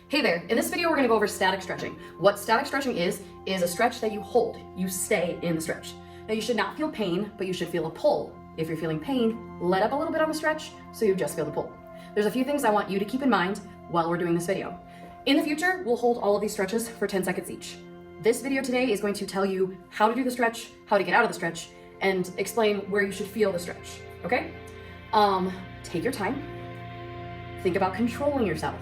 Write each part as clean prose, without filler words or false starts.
Hey there, in this video we're gonna go over static stretching. What static stretching is a stretch that you hold. You stay in the stretch. Now you should not feel pain, but you should feel a pull. If you're feeling pain, let up a little bit on the stretch so you just feel the pull. There's a few things I want you to keep in mind while we're doing this video. In the future, we'll hold all of these stretches for 10 seconds each. This video today is going to tell you how to do the stretch, how to get out of the stretch, and explain where you should feel the stretch, okay? Take your time. Think about controlling yourself.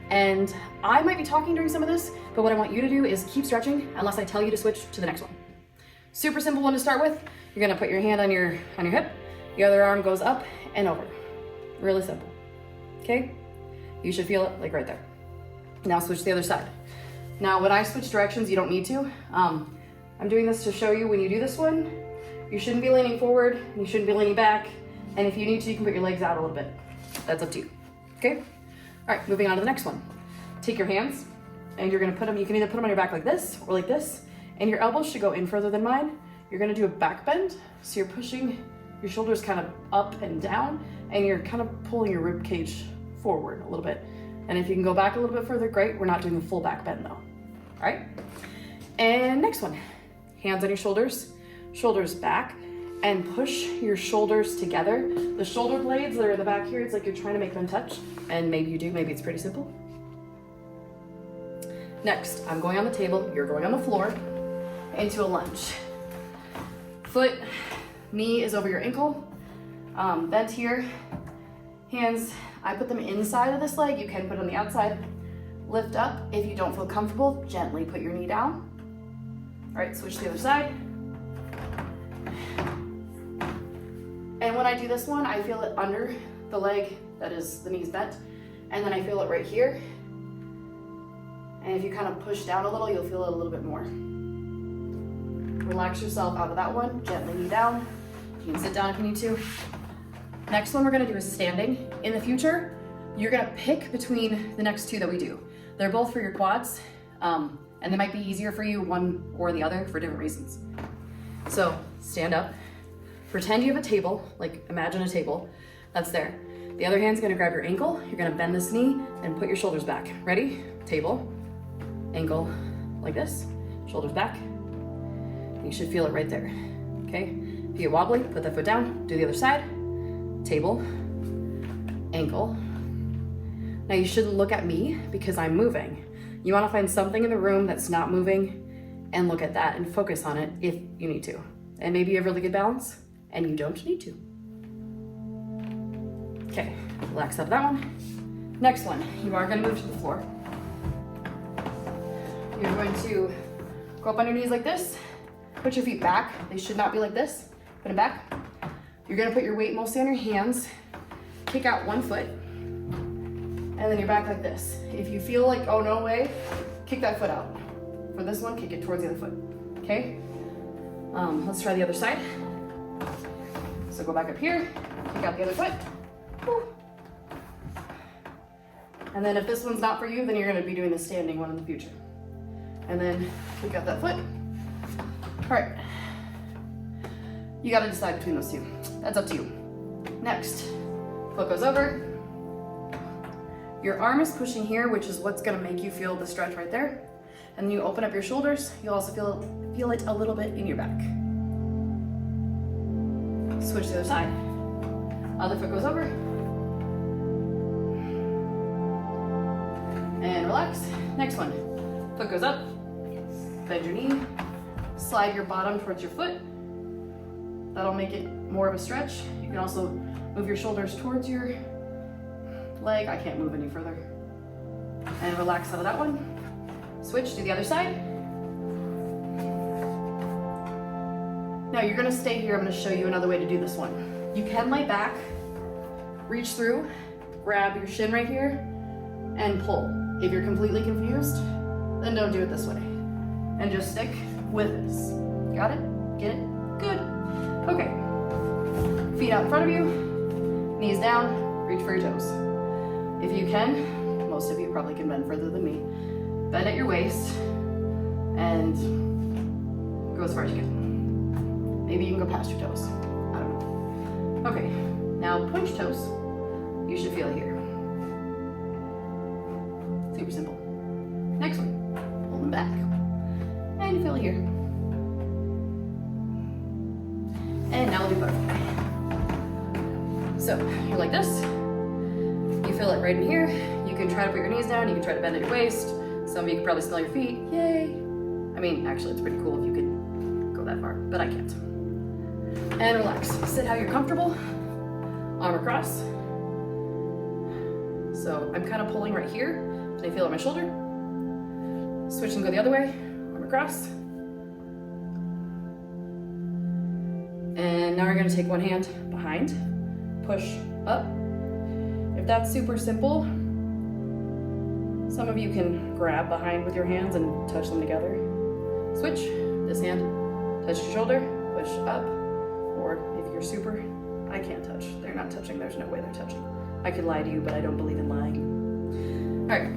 And I might be talking during some of this, but what I want you to do is keep stretching unless I tell you to switch to the next one. Super simple one to start with. You're gonna put your hand on your hip, the other arm goes up and over. Really simple, okay? You should feel it like right there. Now switch to the other side. Now when I switch directions, you don't need to. I'm doing this to show you when you do this one, you shouldn't be leaning forward, you shouldn't be leaning back, and if you need to, you can put your legs out a little bit. That's up to you, okay? All right, moving on to the next one. Take your hands and you're gonna put them, you can either put them on your back like this or like this, and your elbows should go in further than mine. You're gonna do a back bend, so you're pushing your shoulders kind of up and down, and you're kind of pulling your rib cage forward a little bit. And if you can go back a little bit further, great. We're not doing the full back bend though. All right? And next one, hands on your shoulders, shoulders back, and push your shoulders together. The shoulder blades that are in the back here, it's like you're trying to make them touch, and maybe you do, maybe it's pretty simple. Next, I'm going on the table, you're going on the floor, into a lunge. Foot, knee is over your ankle, bent here, hands, I put them inside of this leg, you can put it on the outside. Lift up, if you don't feel comfortable, gently put your knee down. All right, switch to the other side. And when I do this one, I feel it under the leg, that is the knees bent, and then I feel it right here. And if you kind of push down a little, you'll feel it a little bit more. Relax yourself out of that one, gently knee down. You can sit down if you need to. Next one we're gonna do is standing. In the future, you're gonna pick between the next two that we do. They're both for your quads, and they might be easier for you, one or the other, for different reasons. So stand up. Pretend you have a table, like imagine a table that's there. The other hand's gonna grab your ankle, you're gonna bend this knee and put your shoulders back. Ready? Table, ankle, like this, shoulders back. You should feel it right there, okay? If you get wobbly, put that foot down, do the other side. Table, ankle. Now you shouldn't look at me because I'm moving. You wanna find something in the room that's not moving and look at that and focus on it if you need to. And maybe you have really good balance, and you don't need to. Okay, relax out of that one. Next one, you are gonna move to the floor. You're going to go up on your knees like this, put your feet back. They should not be like this, put them back. You're gonna put your weight mostly on your hands, kick out one foot, and then you're back like this. If you feel like, oh no way, kick that foot out. For this one, kick it towards the other foot, okay? Let's try the other side. So go back up here, kick out the other foot. Woo. And then if this one's not for you, then you're gonna be doing the standing one in the future. And then kick out that foot. All right. You gotta decide between those two. That's up to you. Next, foot goes over. Your arm is pushing here, which is what's gonna make you feel the stretch right there. And then you open up your shoulders, you'll also feel it a little bit in your back. Switch to the other side. Other foot goes over. And relax. Next one. Foot goes up. Bend your knee. Slide your bottom towards your foot. That'll make it more of a stretch. You can also move your shoulders towards your leg. I can't move any further. And relax out of that one. Switch to the other side. Now you're gonna stay here. I'm gonna show you another way to do this one. You can lay back, reach through, grab your shin right here, and pull. If you're completely confused, then don't do it this way. And just stick with this. Got it? Get it? Good. Okay. Feet out in front of you, knees down, reach for your toes. If you can, most of you probably can bend further than me, bend at your waist and go as far as you can. Maybe you can go past your toes. I don't know. Okay, now punch toes. You should feel it here. Super simple. Next one, pull them back. And you feel it here. And now we'll do butterfly. So you're like this. You feel it right in here. You can try to put your knees down. You can try to bend at your waist. Some of you can probably smell your feet. Yay. I mean, actually, it's pretty cool if you could go that far, but I can't. And relax. Sit how you're comfortable. Arm across. So I'm kind of pulling right here. And I feel it on my shoulder. Switch and go the other way. Arm across. And now we're going to take one hand behind. Push up. If that's super simple, some of you can grab behind with your hands and touch them together. Switch. This hand, touch your shoulder, push up. Or if you're super, I can't touch. They're not touching. There's no way they're touching. I could lie to you, but I don't believe in lying. All right,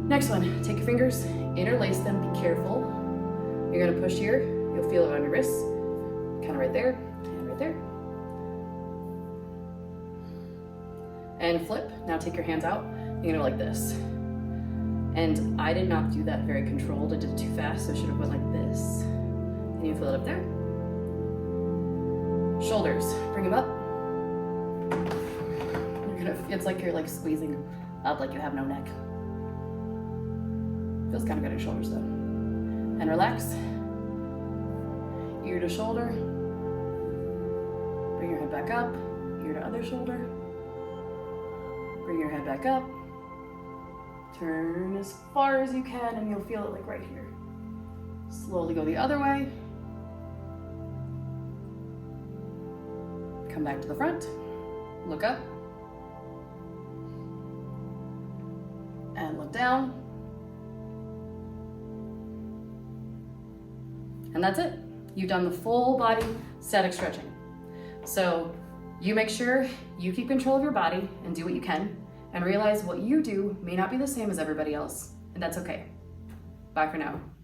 next one. Take your fingers, interlace them. Be careful. You're gonna push here. You'll feel it on your wrists. Kind of right there, and right there. And flip. Now take your hands out. You're gonna go like this. And I did not do that very controlled. I did it too fast, so I should have went like this. And you feel it up there. Shoulders, bring them up. It's like you're like squeezing up like you have no neck. Feels kind of good in shoulders though. And relax. Ear to shoulder. Bring your head back up. Ear to other shoulder. Bring your head back up. Turn as far as you can and you'll feel it like right here. Slowly go the other way. Come back to the front. Look up. And look down. And that's it. You've done the full body static stretching. So you make sure you keep control of your body and do what you can, and realize what you do may not be the same as everybody else, and that's okay. Bye for now.